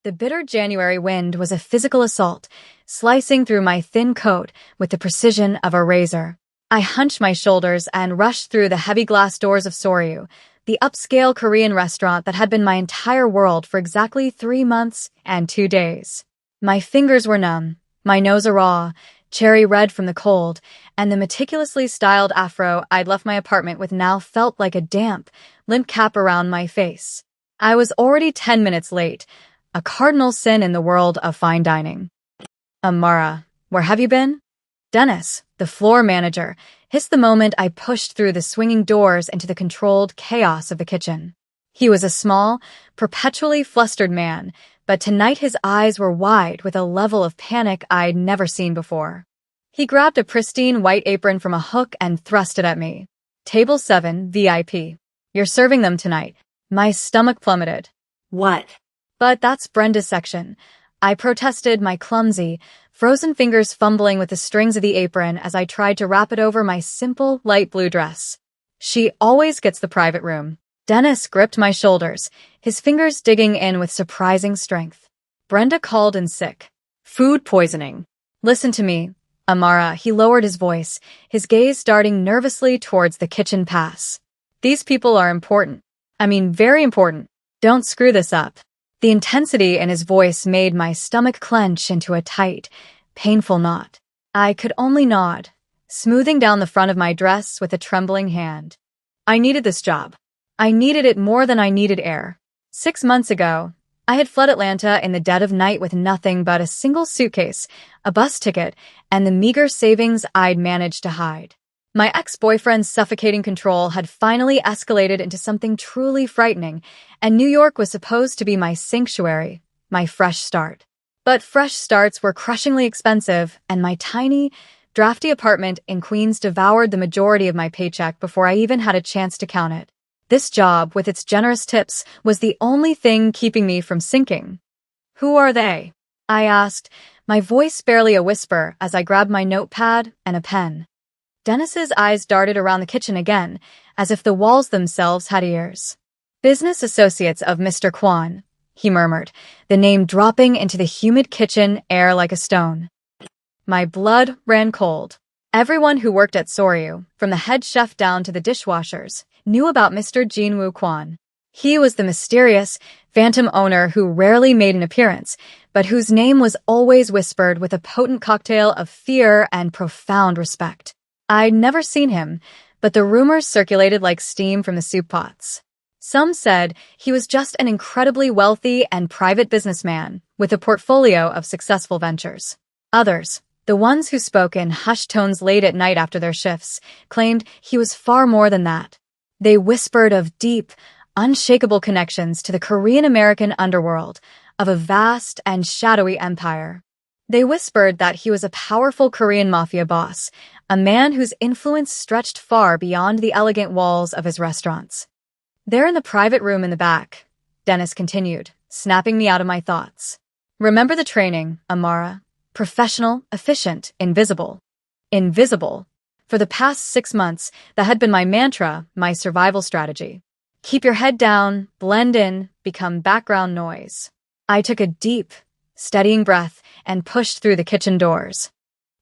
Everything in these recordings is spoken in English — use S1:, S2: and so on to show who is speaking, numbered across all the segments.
S1: The bitter January wind was a physical assault, slicing through my thin coat with the precision of a razor. I hunched my shoulders and rushed through the heavy glass doors of Soryu, the upscale Korean restaurant that had been my entire world for exactly 3 months and 2 days. My fingers were numb, my nose raw, cherry red from the cold, and the meticulously styled afro I'd left my apartment with now felt like a damp, limp cap around my face. I was already 10 minutes late, a cardinal sin in the world of fine dining. Amara, where have you been? Dennis, the floor manager, hissed the moment I pushed through the swinging doors into the controlled chaos of the kitchen. He was a small, perpetually flustered man, but tonight his eyes were wide with a level of panic I'd never seen before. He grabbed a pristine white apron from a hook and thrust it at me. Table 7, VIP. You're serving them tonight. My stomach plummeted.
S2: What?
S1: But that's Brenda's section. I protested, my clumsy, frozen fingers fumbling with the strings of the apron as I tried to wrap it over my simple, light blue dress. She always gets the private room. Dennis gripped my shoulders, his fingers digging in with surprising strength. Brenda called in sick. Food poisoning. Listen to me, Amara. He lowered his voice, his gaze darting nervously towards the kitchen pass. These people are important. I mean, very important. Don't screw this up. The intensity in his voice made my stomach clench into a tight, painful knot. I could only nod, smoothing down the front of my dress with a trembling hand. I needed this job. I needed it more than I needed air. 6 months ago, I had fled Atlanta in the dead of night with nothing but a single suitcase, a bus ticket, and the meager savings I'd managed to hide. My ex-boyfriend's suffocating control had finally escalated into something truly frightening, and New York was supposed to be my sanctuary, my fresh start. But fresh starts were crushingly expensive, and my tiny, drafty apartment in Queens devoured the majority of my paycheck before I even had a chance to count it. This job, with its generous tips, was the only thing keeping me from sinking. Who are they? I asked, my voice barely a whisper as I grabbed my notepad and a pen. Dennis's eyes darted around the kitchen again, as if the walls themselves had ears. Business associates of Mr. Kwan, he murmured, the name dropping into the humid kitchen air like a stone. My blood ran cold. Everyone who worked at Soryu, from the head chef down to the dishwashers, knew about Mr. Jinwoo Kwan. He was the mysterious, phantom owner who rarely made an appearance, but whose name was always whispered with a potent cocktail of fear and profound respect. I'd never seen him, but the rumors circulated like steam from the soup pots. Some said he was just an incredibly wealthy and private businessman with a portfolio of successful ventures. Others, the ones who spoke in hushed tones late at night after their shifts, claimed he was far more than that. They whispered of deep, unshakable connections to the Korean-American underworld, of a vast and shadowy empire. They whispered that he was a powerful Korean Mafia boss, a man whose influence stretched far beyond the elegant walls of his restaurants. There in the private room in the back, Dennis continued, snapping me out of my thoughts. Remember the training, Amara. Professional, efficient, invisible. Invisible. For the past 6 months, that had been my mantra, my survival strategy. Keep your head down, blend in, become background noise. I took a deep, steadying breath and pushed through the kitchen doors.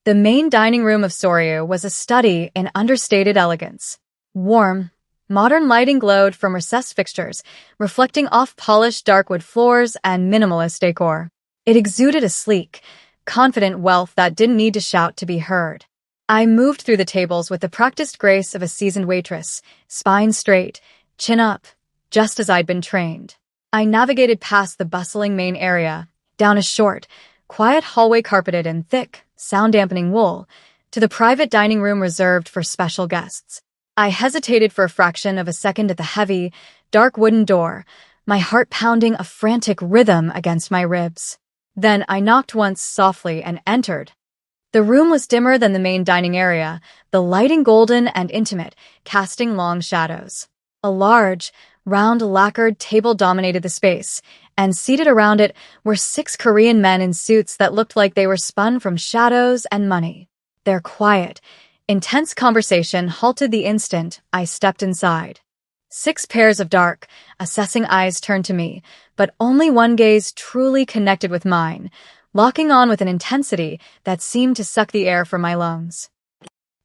S1: The main dining room of Soryu was a study in understated elegance. Warm, modern lighting glowed from recessed fixtures, reflecting off polished dark wood floors and minimalist decor. It exuded a sleek, confident wealth that didn't need to shout to be heard. I moved through the tables with the practiced grace of a seasoned waitress, spine straight, chin up, just as I'd been trained. I navigated past the bustling main area, down a short, quiet hallway carpeted in thick, sound-dampening wool, to the private dining room reserved for special guests. I hesitated for a fraction of a second at the heavy, dark wooden door, my heart pounding a frantic rhythm against my ribs. Then I knocked once softly and entered. The room was dimmer than the main dining area, the lighting golden and intimate, casting long shadows. A large, round lacquered table dominated the space, and seated around it were 6 Korean men in suits that looked like they were spun from shadows and money. Their quiet, intense conversation halted the instant I stepped inside. 6 pairs of dark, assessing eyes turned to me, but only one gaze truly connected with mine, locking on with an intensity that seemed to suck the air from my lungs.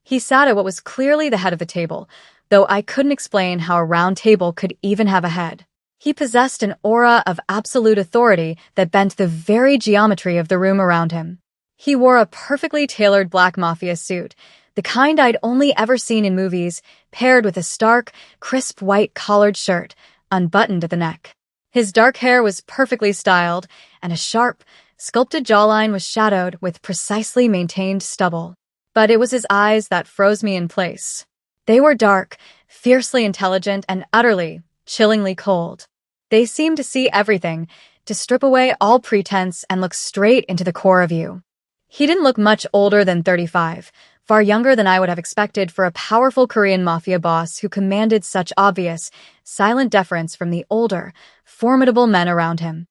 S1: He sat at what was clearly the head of the table, though I couldn't explain how a round table could even have a head. He possessed an aura of absolute authority that bent the very geometry of the room around him. He wore a perfectly tailored black Mafia suit, the kind I'd only ever seen in movies, paired with a stark, crisp white collared shirt, unbuttoned at the neck. His dark hair was perfectly styled, and a sharp, sculpted jawline was shadowed with precisely maintained stubble. But it was his eyes that froze me in place. They were dark, fiercely intelligent, and utterly, chillingly cold. They seemed to see everything, to strip away all pretense and look straight into the core of you. He didn't look much older than 35, far younger than I would have expected for a powerful Korean mafia boss who commanded such obvious, silent deference from the older, formidable men around him.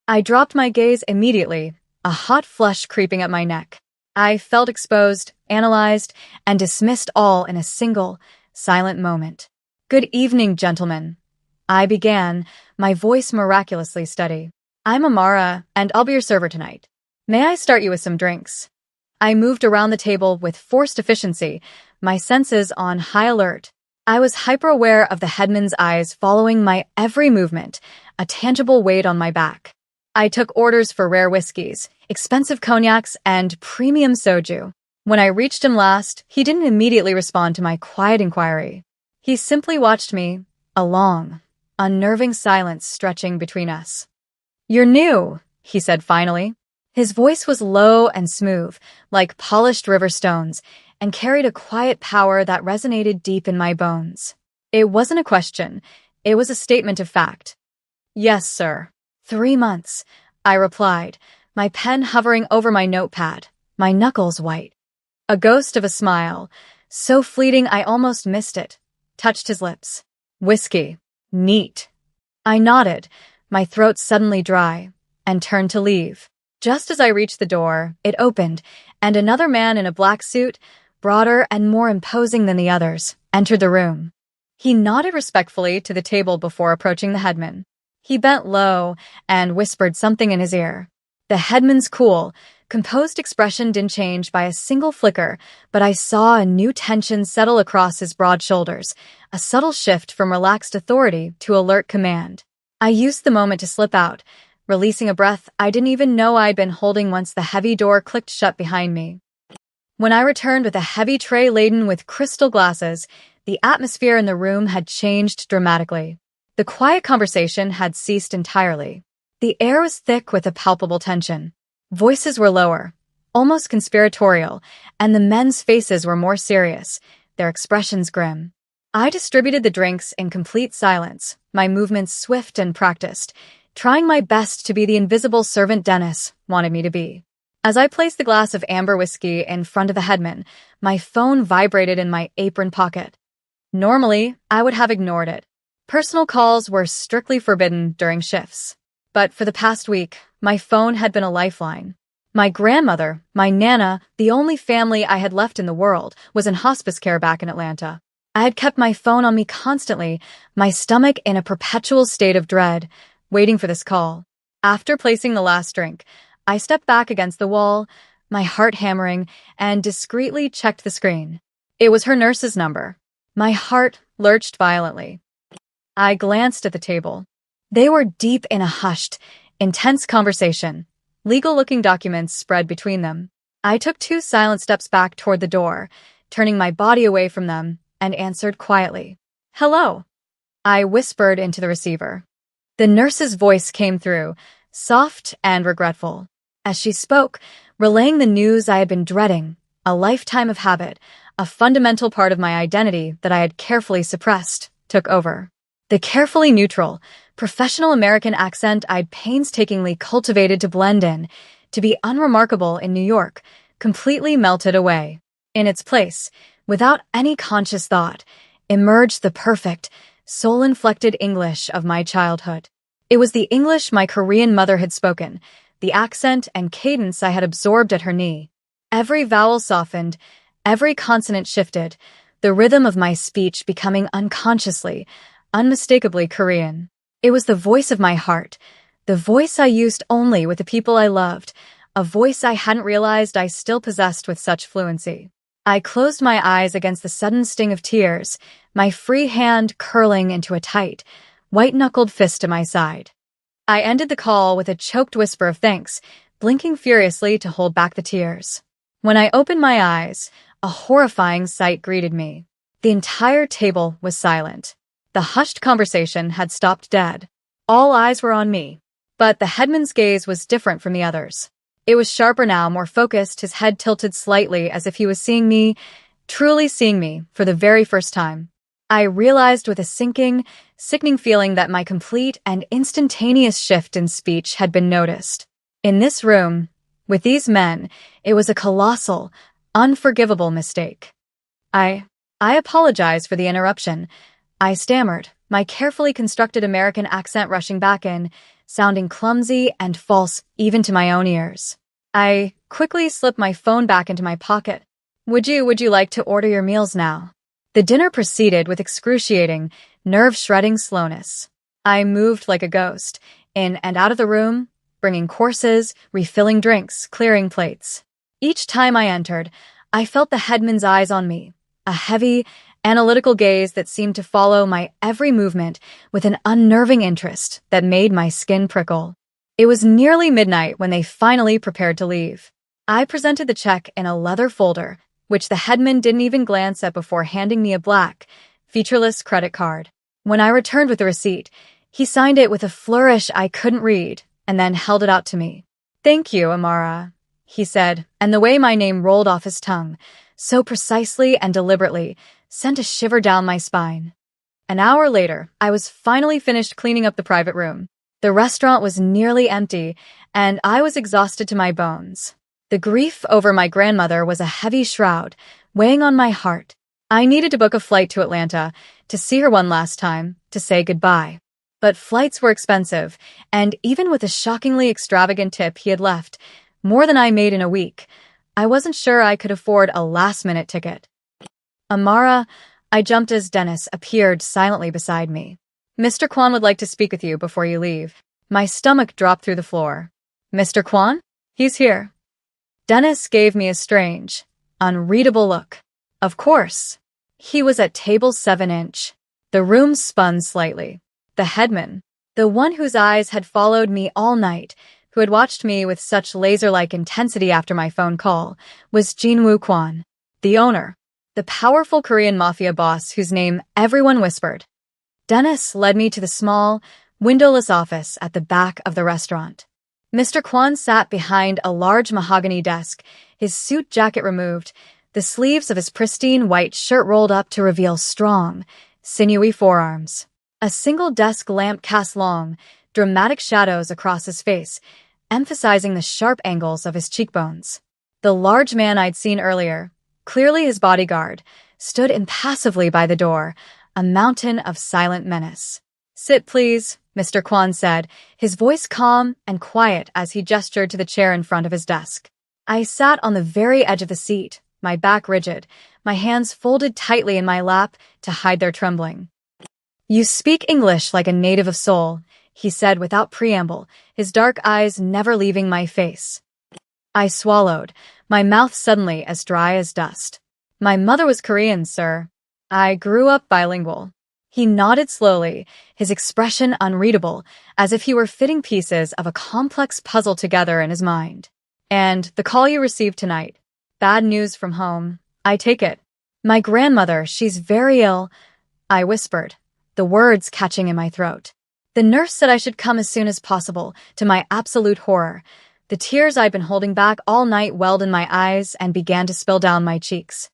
S1: I dropped my gaze immediately, a hot flush creeping up my neck. I felt exposed, analyzed, and dismissed all in a single, silent moment. "Good evening, gentlemen," I began, my voice miraculously steady. "I'm Amara, and I'll be your server tonight. May I start you with some drinks?" I moved around the table with forced efficiency, my senses on high alert. I was hyper-aware of the headman's eyes following my every movement, a tangible weight on my back. I took orders for rare whiskeys, expensive cognacs, and premium soju. When I reached him last, he didn't immediately respond to my quiet inquiry. He simply watched me, a long, unnerving silence stretching between us. "You're new," he said finally. His voice was low and smooth, like polished river stones, and carried a quiet power that resonated deep in my bones. It wasn't a question, it was a statement of fact. "Yes, sir." 3 months, I replied, my pen hovering over my notepad, my knuckles white. A ghost of a smile, so fleeting I almost missed it, touched his lips. "Whiskey. Neat." I nodded, my throat suddenly dry, and turned to leave. Just as I reached the door, it opened, and another man in a black suit, broader and more imposing than the others, entered the room. He nodded respectfully to the table before approaching the headman. He bent low and whispered something in his ear. The headman's cool, composed expression didn't change by a single flicker, but I saw a new tension settle across his broad shoulders, a subtle shift from relaxed authority to alert command. I used the moment to slip out, releasing a breath I didn't even know I'd been holding once the heavy door clicked shut behind me. When I returned with a heavy tray laden with crystal glasses, the atmosphere in the room had changed dramatically. The quiet conversation had ceased entirely. The air was thick with a palpable tension. Voices were lower, almost conspiratorial, and the men's faces were more serious, their expressions grim. I distributed the drinks in complete silence, my movements swift and practiced, trying my best to be the invisible servant Dennis wanted me to be. As I placed the glass of amber whiskey in front of the headman, my phone vibrated in my apron pocket. Normally, I would have ignored it. Personal calls were strictly forbidden during shifts. But for the past week, my phone had been a lifeline. My grandmother, my Nana, the only family I had left in the world, was in hospice care back in Atlanta. I had kept my phone on me constantly, my stomach in a perpetual state of dread, waiting for this call. After placing the last drink, I stepped back against the wall, my heart hammering, and discreetly checked the screen. It was her nurse's number. My heart lurched violently. I glanced at the table. They were deep in a hushed, intense conversation. Legal-looking documents spread between them. I took 2 silent steps back toward the door, turning my body away from them, and answered quietly. "Hello," I whispered into the receiver. The nurse's voice came through, soft and regretful. As she spoke, relaying the news I had been dreading, a lifetime of habit, a fundamental part of my identity that I had carefully suppressed, took over. The carefully neutral, professional American accent I'd painstakingly cultivated to blend in, to be unremarkable in New York, completely melted away. In its place, without any conscious thought, emerged the perfect, soul-inflected English of my childhood. It was the English my Korean mother had spoken, the accent and cadence I had absorbed at her knee. Every vowel softened, every consonant shifted, the rhythm of my speech becoming unconsciously, unmistakably Korean. It was the voice of my heart, the voice I used only with the people I loved, a voice I hadn't realized I still possessed with such fluency. I closed my eyes against the sudden sting of tears, my free hand curling into a tight, white-knuckled fist to my side. I ended the call with a choked whisper of thanks, blinking furiously to hold back the tears. When I opened my eyes, a horrifying sight greeted me. The entire table was silent. The hushed conversation had stopped dead. All eyes were on me. But the headman's gaze was different from the others. It was sharper now, more focused, his head tilted slightly as if he was seeing me, truly seeing me, for the very first time. I realized with a sinking, sickening feeling that my complete and instantaneous shift in speech had been noticed. In this room, with these men, it was a colossal, unforgivable mistake. I apologize for the interruption, I stammered, my carefully constructed American accent rushing back in, sounding clumsy and false even to my own ears. I quickly slipped my phone back into my pocket. Would you like to order your meals now? The dinner proceeded with excruciating, nerve-shredding slowness. I moved like a ghost, in and out of the room, bringing courses, refilling drinks, clearing plates. Each time I entered, I felt the headman's eyes on me, a heavy, analytical gaze that seemed to follow my every movement with an unnerving interest that made my skin prickle. It was nearly midnight when they finally prepared to leave. I presented the check in a leather folder, which the headman didn't even glance at before handing me a black, featureless credit card. When I returned with the receipt, he signed it with a flourish I couldn't read, and then held it out to me. "Thank you, Amara," he said, and the way my name rolled off his tongue, so precisely and deliberately, sent a shiver down my spine. An hour later, I was finally finished cleaning up the private room. The restaurant was nearly empty, and I was exhausted to my bones. The grief over my grandmother was a heavy shroud, weighing on my heart. I needed to book a flight to Atlanta, to see her one last time, to say goodbye. But flights were expensive, and even with a shockingly extravagant tip he had left, more than I made in a week, I wasn't sure I could afford a last-minute ticket. "Amara," I jumped as Dennis appeared silently beside me. "Mr. Kwan would like to speak with you before you leave." My stomach dropped through the floor. "Mr. Kwan? He's here." Dennis gave me a strange, unreadable look. Of course. He was at table 7-inch. The room spun slightly. The headman, the one whose eyes had followed me all night, who had watched me with such laser-like intensity after my phone call, was Jin-Woo Kwan, the owner, the powerful Korean Mafia boss whose name everyone whispered. Dennis led me to the small, windowless office at the back of the restaurant. Mr. Kwan sat behind a large mahogany desk, his suit jacket removed, the sleeves of his pristine white shirt rolled up to reveal strong, sinewy forearms. A single desk lamp cast long, dramatic shadows across his face, emphasizing the sharp angles of his cheekbones. The large man I'd seen earlier, clearly his bodyguard, stood impassively by the door, a mountain of silent menace. "Sit, please," Mr. Kwan said, his voice calm and quiet as he gestured to the chair in front of his desk. I sat on the very edge of the seat, my back rigid, my hands folded tightly in my lap to hide their trembling. "You speak English like a native of Seoul," he said without preamble, his dark eyes never leaving my face. I swallowed, my mouth suddenly as dry as dust. "My mother was Korean, sir. I grew up bilingual." He nodded slowly, his expression unreadable, as if he were fitting pieces of a complex puzzle together in his mind. "And the call you received tonight. Bad news from home, I take it." "My grandmother, she's very ill," I whispered, the words catching in my throat. The nurse said I should come as soon as possible, to my absolute horror. The tears I'd been holding back all night welled in my eyes and began to spill down my cheeks.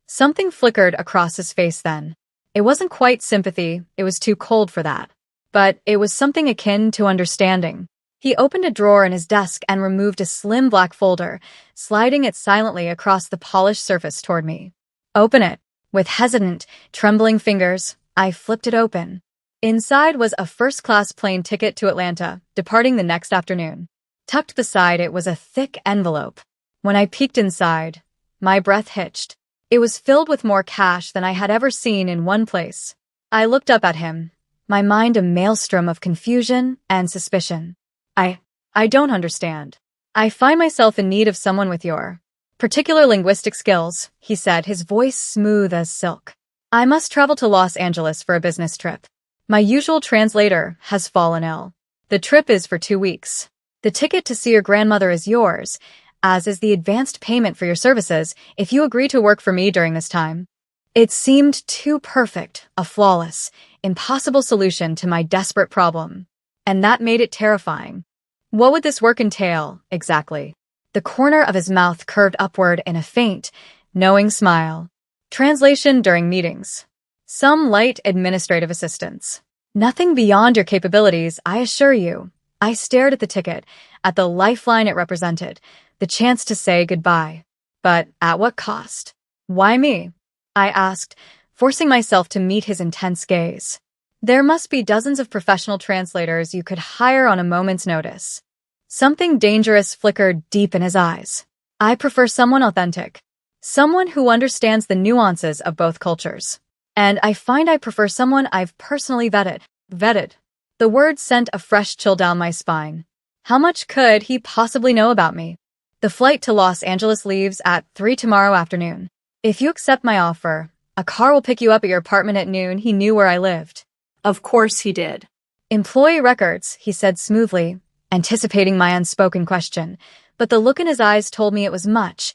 S1: Something flickered across his face then. It wasn't quite sympathy, it was too cold for that. But it was something akin to understanding. He opened a drawer in his desk and removed a slim black folder, sliding it silently across the polished surface toward me. "Open it." With hesitant, trembling fingers, I flipped it open. Inside was a first-class plane ticket to Atlanta, departing the next afternoon. Tucked beside it was a thick envelope. When I peeked inside, my breath hitched. It was filled with more cash than I had ever seen in one place. I looked up at him, my mind a maelstrom of confusion and suspicion. I, I don't understand. I find myself in need of someone with your particular linguistic skills, he said, his voice smooth as silk. I must travel to Los Angeles for a business trip. My usual translator has fallen ill. The trip is for 2 weeks. The ticket to see your grandmother is yours, as is the advanced payment for your services if you agree to work for me during this time. It seemed too perfect, a flawless, impossible solution to my desperate problem. And that made it terrifying. What would this work entail, exactly? The corner of his mouth curved upward in a faint, knowing smile. Translation during meetings. Some light administrative assistance. Nothing beyond your capabilities, I assure you. I stared at the ticket, at the lifeline it represented, the chance to say goodbye. But at what cost? Why me? I asked, forcing myself to meet his intense gaze. There must be dozens of professional translators you could hire on a moment's notice. Something dangerous flickered deep in his eyes. I prefer someone authentic. Someone who understands the nuances of both cultures. And I find I prefer someone I've personally vetted. The word sent a fresh chill down my spine. How much could he possibly know about me? The flight to Los Angeles leaves at 3 tomorrow afternoon. If you accept my offer, a car will pick you up at your apartment at noon. He knew where I lived.
S2: Of course he did.
S1: Employee records, he said smoothly, anticipating my unspoken question, but the look in his eyes told me it was much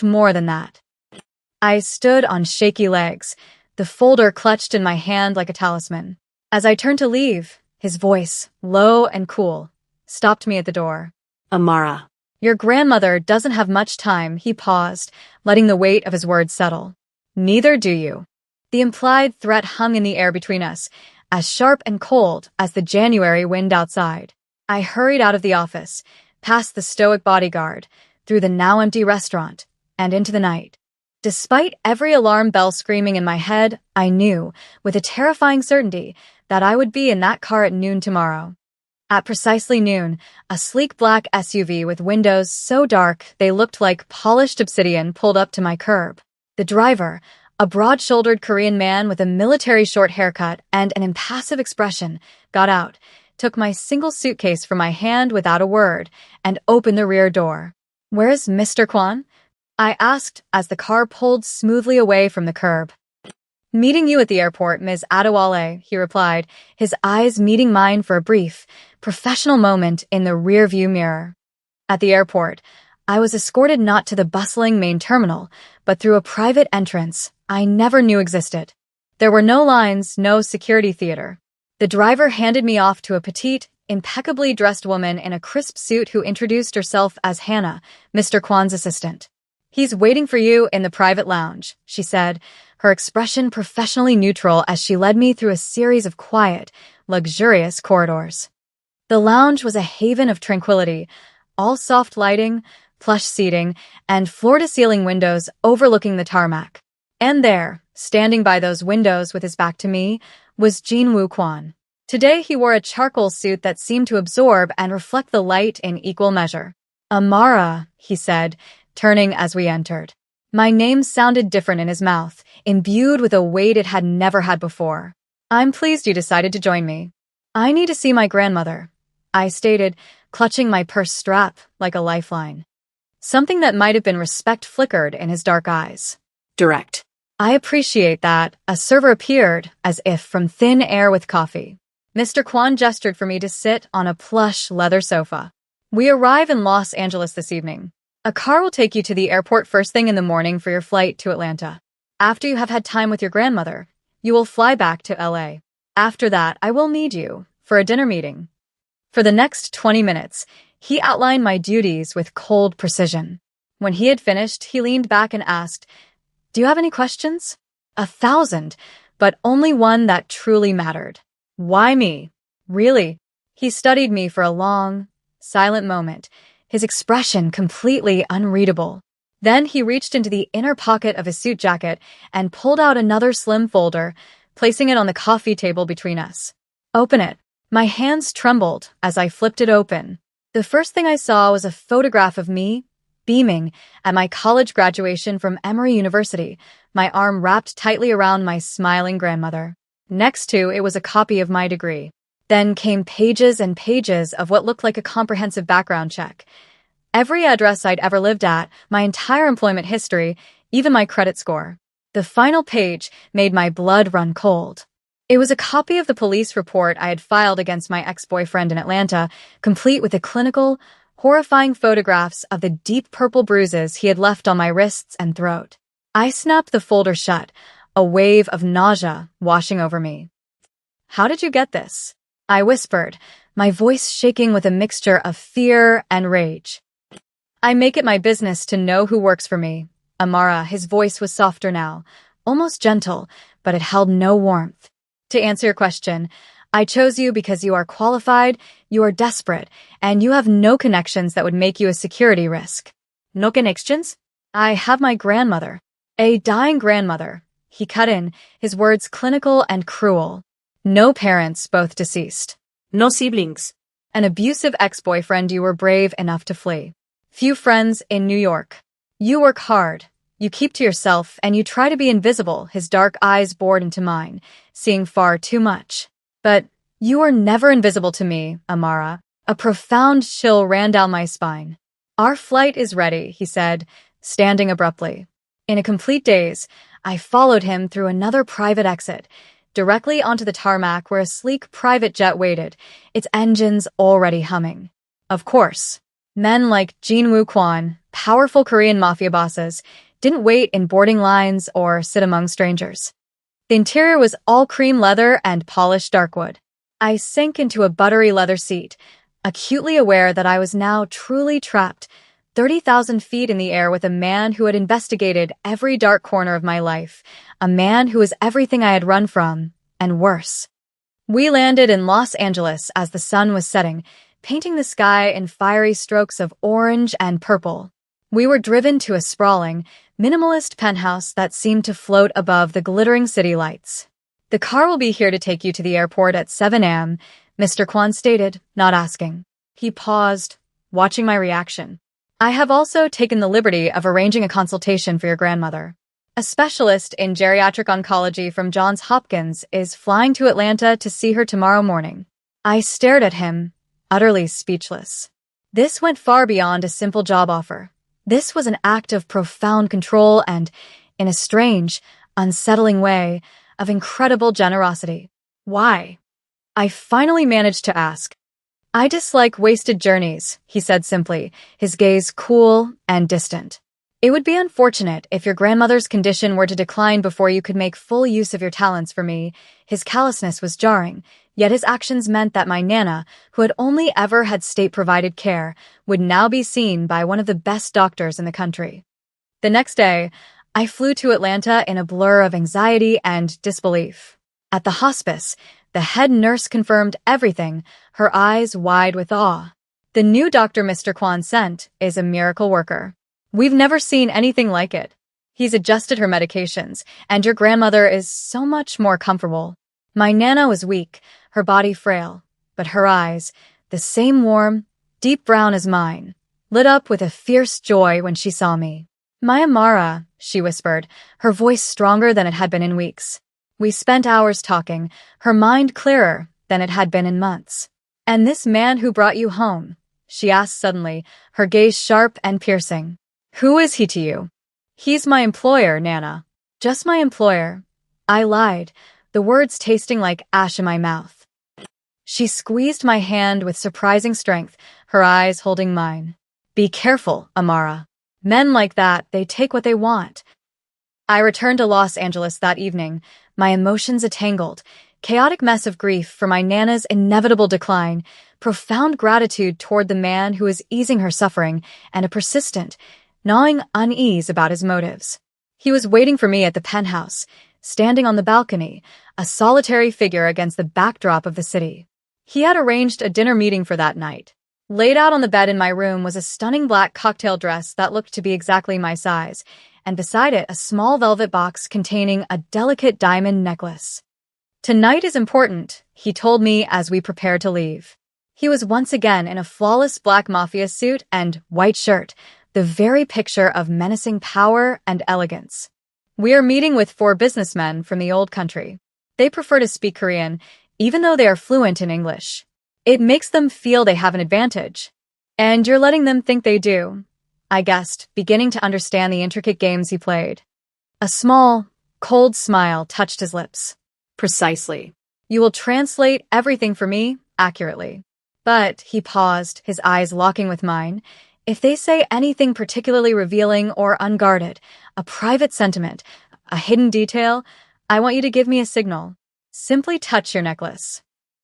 S1: more than that. I stood on shaky legs, the folder clutched in my hand like a talisman. As I turned to leave, his voice, low and cool, stopped me at the door.
S2: Amara.
S1: Your grandmother doesn't have much time, he paused, letting the weight of his words settle. Neither do you. The implied threat hung in the air between us, as sharp and cold as the January wind outside. I hurried out of the office, past the stoic bodyguard, through the now empty restaurant, and into the night. Despite every alarm bell screaming in my head, I knew, with a terrifying certainty, that I would be in that car at noon tomorrow. At precisely noon, a sleek black SUV with windows so dark they looked like polished obsidian pulled up to my curb. The driver, a broad-shouldered Korean man with a military short haircut and an impassive expression, got out, took my single suitcase from my hand without a word, and opened the rear door. Where's Mr. Kwan? I asked as the car pulled smoothly away from the curb. Meeting you at the airport, Ms. Adewale, he replied, his eyes meeting mine for a brief, professional moment in the rear-view mirror. At the airport, I was escorted not to the bustling main terminal, but through a private entrance I never knew existed. There were no lines, no security theater. The driver handed me off to a petite, impeccably dressed woman in a crisp suit who introduced herself as Hannah, Mr. Kwan's assistant. He's waiting for you in the private lounge, she said, her expression professionally neutral as she led me through a series of quiet, luxurious corridors. The lounge was a haven of tranquility, all soft lighting, plush seating, and floor-to-ceiling windows overlooking the tarmac. And there, standing by those windows with his back to me, was Jin-Woo Kwan. Today he wore a charcoal suit that seemed to absorb and reflect the light in equal measure. Amara, he said, turning as we entered. My name sounded different in his mouth, imbued with a weight it had never had before. I'm pleased you decided to join me. I need to see my grandmother, I stated, clutching my purse strap like a lifeline. Something that might have been respect flickered in his dark eyes.
S2: Direct.
S1: I appreciate that. A server appeared, as if from thin air with coffee. Mr. Kwan gestured for me to sit on a plush leather sofa. We arrive in Los Angeles this evening. A car will take you to the airport first thing in the morning for your flight to Atlanta. After you have had time with your grandmother, you will fly back to LA. After that, I will need you for a dinner meeting. For the next 20 minutes, he outlined my duties with cold precision. When he had finished, he leaned back and asked, "Do you have any questions?" 1,000, but only one that truly mattered. Why me? Really? He studied me for a long, silent moment, his expression completely unreadable. Then he reached into the inner pocket of his suit jacket and pulled out another slim folder, placing it on the coffee table between us. Open it. My hands trembled as I flipped it open. The first thing I saw was a photograph of me, beaming, at my college graduation from Emory University, my arm wrapped tightly around my smiling grandmother. Next to it was a copy of my degree. Then came pages and pages of what looked like a comprehensive background check. Every address I'd ever lived at, my entire employment history, even my credit score. The final page made my blood run cold. It was a copy of the police report I had filed against my ex-boyfriend in Atlanta, complete with the clinical, horrifying photographs of the deep purple bruises he had left on my wrists and throat. I snapped the folder shut, a wave of nausea washing over me. "How did you get this?" I whispered, my voice shaking with a mixture of fear and rage. "I make it my business to know who works for me." Amara, his voice was softer now, almost gentle, but it held no warmth. "To answer your question, I chose you because you are qualified, you are desperate, and you have no connections that would make you a security risk." "No connections?" "I have my grandmother. A dying grandmother." He cut in, his words clinical and cruel. "No parents, both deceased."
S2: "No siblings."
S1: "An abusive ex-boyfriend you were brave enough to flee. Few friends in New York. You work hard. You keep to yourself, and you try to be invisible." His dark eyes bored into mine, seeing far too much. "But you were never invisible to me, Amara." A profound chill ran down my spine. "Our flight is ready," he said, standing abruptly. In a complete daze, I followed him through another private exit, directly onto the tarmac where a sleek private jet waited, its engines already humming. Of course, men like Jin Woo Kwon, powerful Korean mafia bosses, didn't wait in boarding lines or sit among strangers. The interior was all cream leather and polished darkwood. I sank into a buttery leather seat, acutely aware that I was now truly trapped, 30,000 feet in the air with a man who had investigated every dark corner of my life, a man who was everything I had run from, and worse. We landed in Los Angeles as the sun was setting, painting the sky in fiery strokes of orange and purple. We were driven to a sprawling, minimalist penthouse that seemed to float above the glittering city lights. "The car will be here to take you to the airport at 7 a.m., Mr. Kwon stated, not asking. He paused, watching my reaction. "I have also taken the liberty of arranging a consultation for your grandmother. A specialist in geriatric oncology from Johns Hopkins is flying to Atlanta to see her tomorrow morning." I stared at him, utterly speechless. This went far beyond a simple job offer. This was an act of profound control and, in a strange, unsettling way, of incredible generosity. "Why?" I finally managed to ask. "I dislike wasted journeys," he said simply, his gaze cool and distant. "It would be unfortunate if your grandmother's condition were to decline before you could make full use of your talents for me." His callousness was jarring, yet his actions meant that my Nana, who had only ever had state-provided care, would now be seen by one of the best doctors in the country. The next day, I flew to Atlanta in a blur of anxiety and disbelief. At the hospice, the head nurse confirmed everything, her eyes wide with awe. "The new doctor Mr. Kwon sent is a miracle worker. We've never seen anything like it. He's adjusted her medications, and your grandmother is so much more comfortable." My Nana was weak, her body frail, but her eyes, the same warm, deep brown as mine, lit up with a fierce joy when she saw me. "My Amara," she whispered, her voice stronger than it had been in weeks. We spent hours talking, her mind clearer than it had been in months. "And this man who brought you home?" she asked suddenly, her gaze sharp and piercing. "Who is he to you?" "He's my employer, Nana." "Just my employer." I lied, the words tasting like ash in my mouth. She squeezed my hand with surprising strength, her eyes holding mine. "Be careful, Amara. Men like that, they take what they want." I returned to Los Angeles that evening, my emotions a tangled, chaotic mess of grief for my Nana's inevitable decline, profound gratitude toward the man who was easing her suffering, and a persistent, gnawing unease about his motives. He was waiting for me at the penthouse, standing on the balcony, a solitary figure against the backdrop of the city. He had arranged a dinner meeting for that night. Laid out on the bed in my room was a stunning black cocktail dress that looked to be exactly my size, and beside it a small velvet box containing a delicate diamond necklace. "Tonight is important," he told me as we prepared to leave. He was once again in a flawless black Mafia suit and white shirt, the very picture of menacing power and elegance. "We are meeting with 4 businessmen from the old country. They prefer to speak Korean, even though they are fluent in English. It makes them feel they have an advantage. And you're letting them think they do, I guessed, beginning to understand the intricate games he played. A small, cold smile touched his lips.
S2: Precisely.
S1: You will translate everything for me accurately. But, he paused, his eyes locking with mine, if they say anything particularly revealing or unguarded, a private sentiment, a hidden detail, I want you to give me a signal. Simply touch your necklace.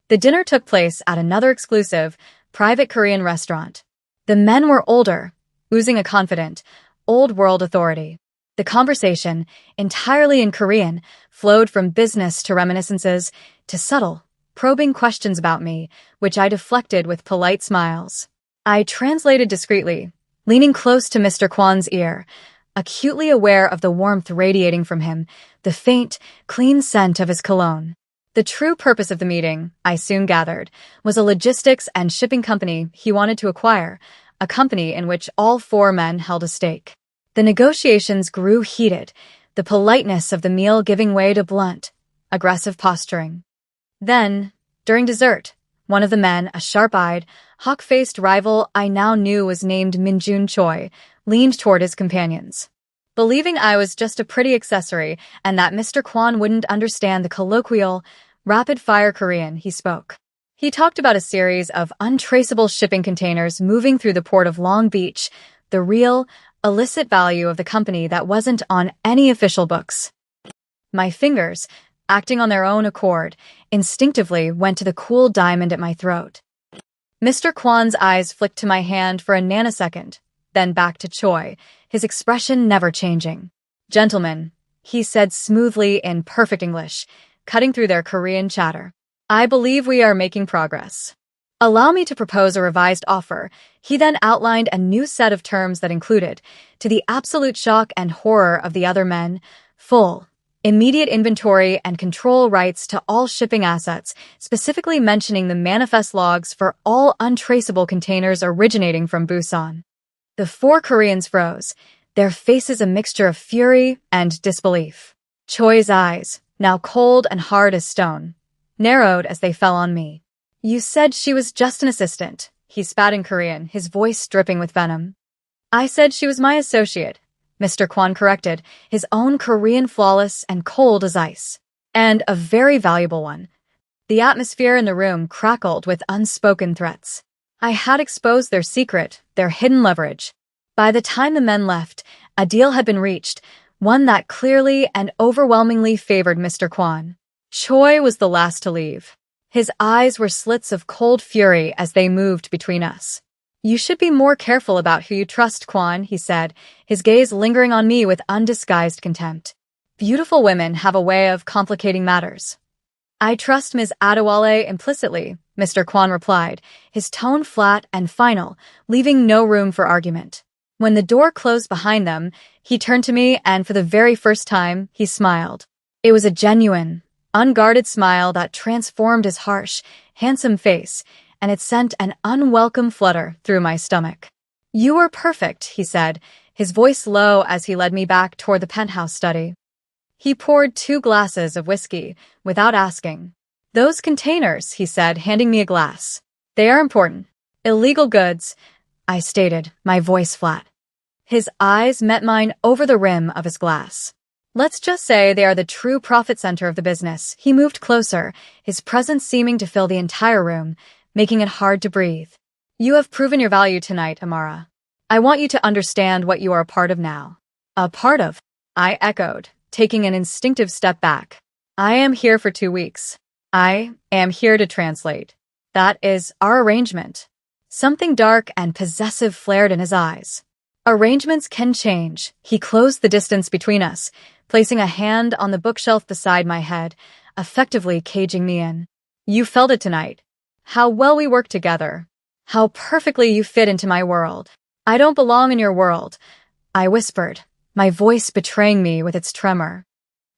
S1: The dinner took place at another exclusive, private Korean restaurant. The men were older, oozing a confident, old-world authority. The conversation, entirely in Korean, flowed from business to reminiscences, to subtle, probing questions about me, which I deflected with polite smiles. I translated discreetly, leaning close to Mr. Kwan's ear, acutely aware of the warmth radiating from him, the faint, clean scent of his cologne. The true purpose of the meeting, I soon gathered, was a logistics and shipping company he wanted to acquire, a company in which all four men held a stake. The negotiations grew heated, the politeness of the meal giving way to blunt, aggressive posturing. Then, during dessert, one of the men, a sharp-eyed, hawk-faced rival I now knew was named Minjun Choi, leaned toward his companions. Believing I was just a pretty accessory and that Mr. Kwan wouldn't understand the colloquial, rapid-fire Korean, he spoke. He talked about a series of untraceable shipping containers moving through the port of Long Beach, the real, illicit value of the company that wasn't on any official books. My fingers, acting on their own accord, instinctively went to the cool diamond at my throat. Mr. Kwan's eyes flicked to my hand for a nanosecond, then back to Choi, his expression never changing. "Gentlemen," he said smoothly in perfect English, cutting through their Korean chatter. "I believe we are making progress. Allow me to propose a revised offer." He then outlined a new set of terms that included, to the absolute shock and horror of the other men, full, immediate inventory and control rights to all shipping assets, specifically mentioning the manifest logs for all untraceable containers originating from Busan. The four Koreans froze, their faces a mixture of fury and disbelief. Choi's eyes, now cold and hard as stone, narrowed as they fell on me. "You said she was just an assistant," he spat in Korean, his voice dripping with venom. "I said she was my associate," Mr. Kwan corrected, his own Korean flawless and cold as ice. "And a very valuable one." The atmosphere in the room crackled with unspoken threats. I had exposed their secret, their hidden leverage. By the time the men left, a deal had been reached, one that clearly and overwhelmingly favored Mr. Kwan. Choi was the last to leave. His eyes were slits of cold fury as they moved between us. "You should be more careful about who you trust, Kwan," he said, his gaze lingering on me with undisguised contempt. "Beautiful women have a way of complicating matters." "I trust Ms. Adewale implicitly," Mr. Kwan replied, his tone flat and final, leaving no room for argument. When the door closed behind them, he turned to me and for the very first time, he smiled. It was a genuine, unguarded smile that transformed his harsh, handsome face, and it sent an unwelcome flutter through my stomach. "You are perfect," he said, his voice low as he led me back toward the penthouse study. He poured 2 glasses of whiskey, without asking. "Those containers," he said, handing me a glass. "They are important. Illegal goods," I stated, my voice flat. His eyes met mine over the rim of his glass. "Let's just say they are the true profit center of the business." He moved closer, his presence seeming to fill the entire room, making it hard to breathe. "You have proven your value tonight, Amara. I want you to understand what you are a part of now." "A part of?" I echoed, taking an instinctive step back. "I am here for 2 weeks. I am here to translate. That is our arrangement." Something dark and possessive flared in his eyes. "Arrangements can change." He closed the distance between us, placing a hand on the bookshelf beside my head, effectively caging me in. "You felt it tonight. How well we work together. How perfectly you fit into my world." "I don't belong in your world," I whispered, my voice betraying me with its tremor.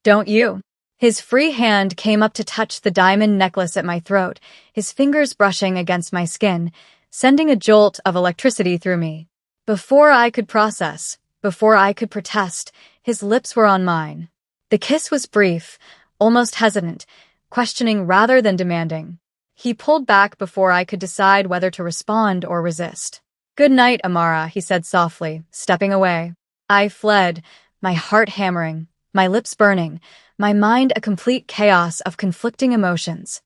S1: "Don't you?" His free hand came up to touch the diamond necklace at my throat, his fingers brushing against my skin, sending a jolt of electricity through me. Before I could process, before I could protest, his lips were on mine. The kiss was brief, almost hesitant, questioning rather than demanding. He pulled back before I could decide whether to respond or resist. "Good night, Amara," he said softly, stepping away. I fled, my heart hammering, my lips burning, my mind a complete chaos of conflicting emotions.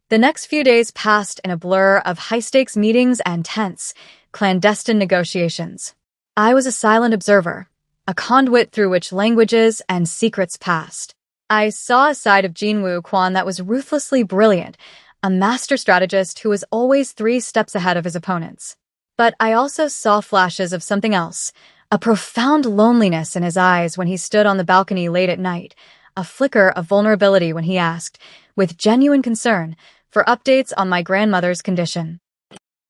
S1: The next few days passed in a blur of high-stakes meetings and tense, clandestine negotiations. I was a silent observer, a conduit through which languages and secrets passed. I saw a side of Jinwoo Quan that was ruthlessly brilliant, a master strategist who was always 3 steps ahead of his opponents. But I also saw flashes of something else, a profound loneliness in his eyes when he stood on the balcony late at night, a flicker of vulnerability when he asked, with genuine concern, for updates on my grandmother's condition.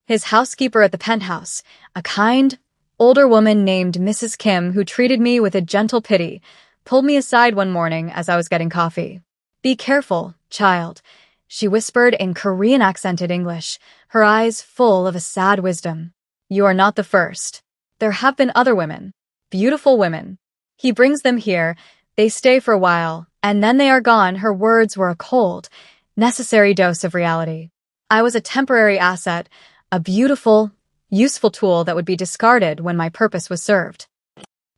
S1: His housekeeper at the penthouse, a kind, older woman named Mrs. Kim who treated me with a gentle pity, pulled me aside one morning as I was getting coffee. "Be careful, child," she whispered in Korean-accented English, her eyes full of a sad wisdom. "You are not the first. There have been other women, beautiful women. He brings them here, they stay for a while, and then they are gone." Her words were a cold, necessary dose of reality. I was a temporary asset, a beautiful, useful tool that would be discarded when my purpose was served.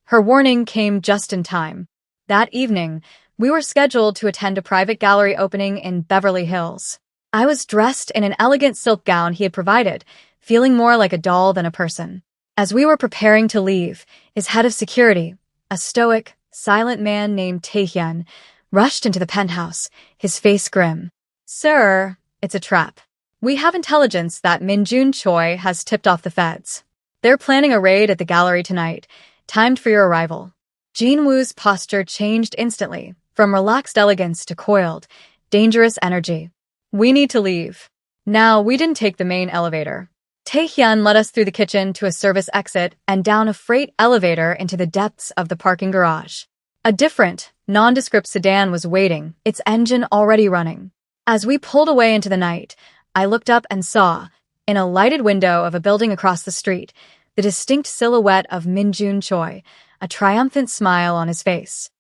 S1: Her warning came just in time. That evening, we were scheduled to attend a private gallery opening in Beverly Hills. I was dressed in an elegant silk gown he had provided, feeling more like a doll than a person. As we were preparing to leave, his head of security, a stoic, silent man named Taehyun, rushed into the penthouse, his face grim. "Sir, it's a trap. We have intelligence that Minjun Choi has tipped off the feds. They're planning a raid at the gallery tonight, timed for your arrival." Jinwoo's posture changed instantly, from relaxed elegance to coiled, dangerous energy. "We need to leave." Now, we didn't take the main elevator. Taehyun led us through the kitchen to a service exit and down a freight elevator into the depths of the parking garage. A different, nondescript sedan was waiting, its engine already running. As we pulled away into the night, I looked up and saw, in a lighted window of a building across the street, the distinct silhouette of Minjun Choi, a triumphant smile on his face.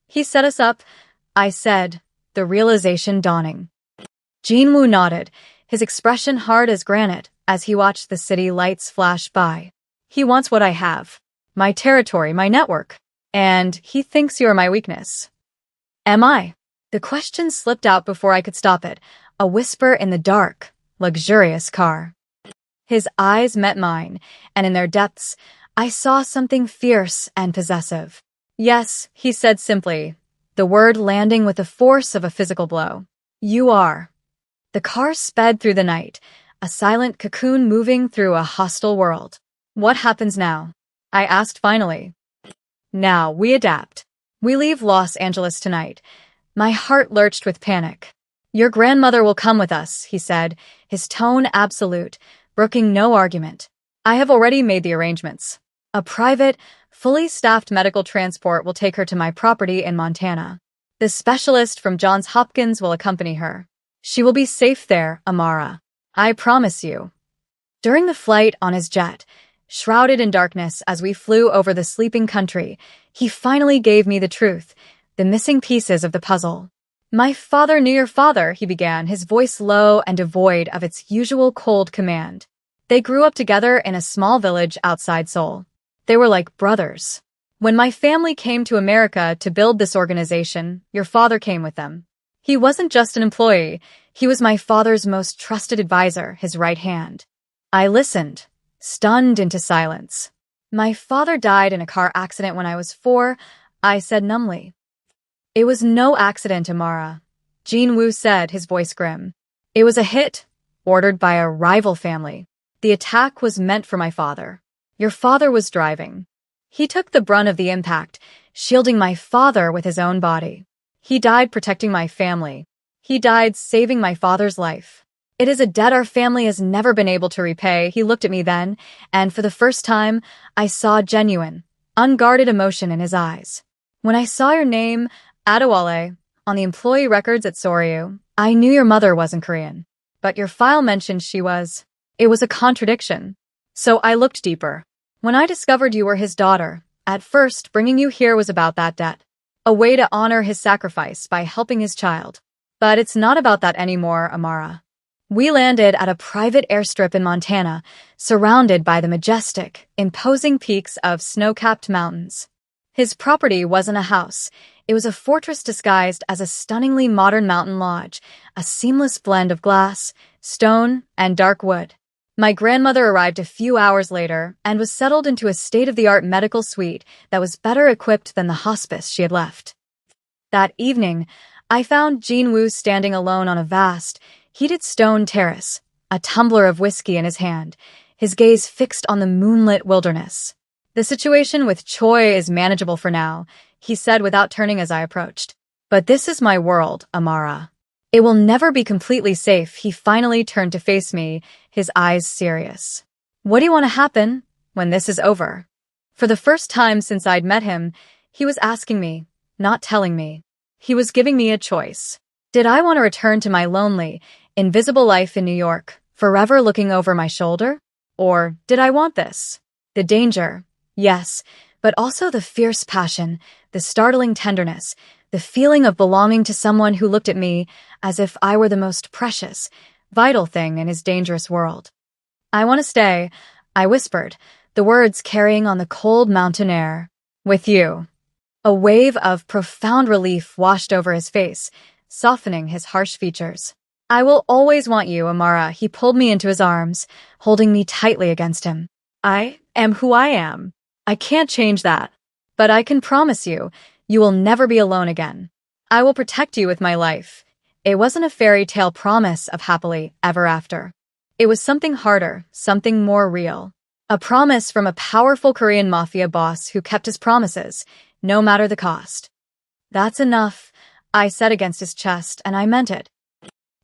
S1: "He set us up," I said, the realization dawning. Jinwoo nodded, his expression hard as granite, as he watched the city lights flash by. "He wants what I have. My territory, my network. And he thinks you are my weakness." Am I? The question slipped out before I could stop it, a whisper in the dark, luxurious car. His eyes met mine, and in their depths, I saw something fierce and possessive. "Yes," he said simply, the word landing with the force of a physical blow. "You are." The car sped through the night, a silent cocoon moving through a hostile world. "What happens now?" I asked finally. "Now, we adapt. We leave Los Angeles tonight." My heart lurched with panic. "Your grandmother will come with us," he said, his tone absolute, brooking no argument. "I have already made the arrangements. A private, fully staffed medical transport will take her to my property in Montana. The specialist from Johns Hopkins will accompany her. She will be safe there, Amara. I promise you." During the flight on his jet, shrouded in darkness as we flew over the sleeping country, he finally gave me the truth, the missing pieces of the puzzle. "My father knew your father," he began, his voice low and devoid of its usual cold command. "They grew up together in a small village outside Seoul. They were like brothers. When my family came to America to build this organization, your father came with them. He wasn't just an employee, he was my father's most trusted advisor, his right hand." I listened, stunned into silence. "My father died in a car accident when I was 4, I said numbly. "It was no accident, Amara," Jinwoo said, his voice grim. "It was a hit, ordered by a rival family. The attack was meant for my father. Your father was driving. He took the brunt of the impact, shielding my father with his own body. He died protecting my family. He died saving my father's life. It is a debt our family has never been able to repay." He looked at me then, and for the first time, I saw genuine, unguarded emotion in his eyes. "When I saw your name, Adewale, on the employee records at Soryu, I knew your mother wasn't Korean. But your file mentioned she was. It was a contradiction. So I looked deeper. When I discovered you were his daughter, at first bringing you here was about that debt. a way to honor his sacrifice by helping his child. But it's not about that anymore, Amara. We landed at a private airstrip in Montana, surrounded by the majestic, imposing peaks of snow-capped mountains. His property wasn't a house. It was a fortress disguised as a stunningly modern mountain lodge, a seamless blend of glass, stone, and dark wood. My grandmother arrived a few hours later and was settled into a state-of-the-art medical suite that was better equipped than the hospice she had left. That evening, I found Jinwoo standing alone on a vast, heated stone terrace, a tumbler of whiskey in his hand, his gaze fixed on the moonlit wilderness. "The situation with Choi is manageable for now," he said without turning as I approached. "But this is my world, Amara. It will never be completely safe." He finally turned to face me, his eyes serious. "What do you want to happen when this is over?" For the first time since I'd met him, he was asking me, not telling me. He was giving me a choice. Did I want to return to my lonely, invisible life in New York, forever looking over my shoulder? Or did I want this? The danger, yes, but also the fierce passion, the startling tenderness, the feeling of belonging to someone who looked at me as if I were the most precious, vital thing in his dangerous world. "I want to stay," I whispered, the words carrying on the cold mountain air. "With you." A wave of profound relief washed over his face, softening his harsh features. "I will always want you, Amara." He pulled me into his arms, holding me tightly against him. "I am who I am. I can't change that. But I can promise you, you will never be alone again. I will protect you with my life." It wasn't a fairy tale promise of happily ever after. It was something harder, something more real. A promise from a powerful Korean mafia boss who kept his promises, no matter the cost. "That's enough," I said against his chest, and I meant it.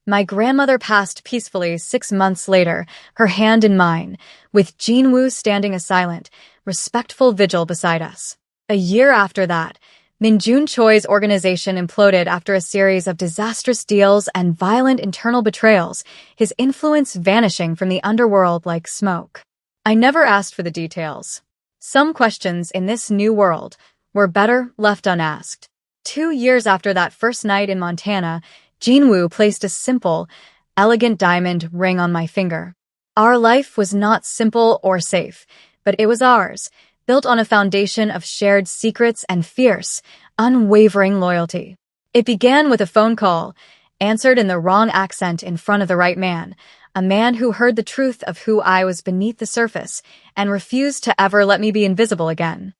S1: My grandmother passed peacefully 6 months later, her hand in mine, with Jinwoo standing a silent, respectful vigil beside us. A year after that, Minjun Choi's organization imploded after a series of disastrous deals and violent internal betrayals, his influence vanishing from the underworld like smoke. I never asked for the details. Some questions in this new world were better left unasked. 2 years after that first night in Montana, Jinwoo placed a simple, elegant diamond ring on my finger. Our life was not simple or safe, but it was ours, built on a foundation of shared secrets and fierce, unwavering loyalty. It began with a phone call, answered in the wrong accent in front of the right man, a man who heard the truth of who I was beneath the surface and refused to ever let me be invisible again.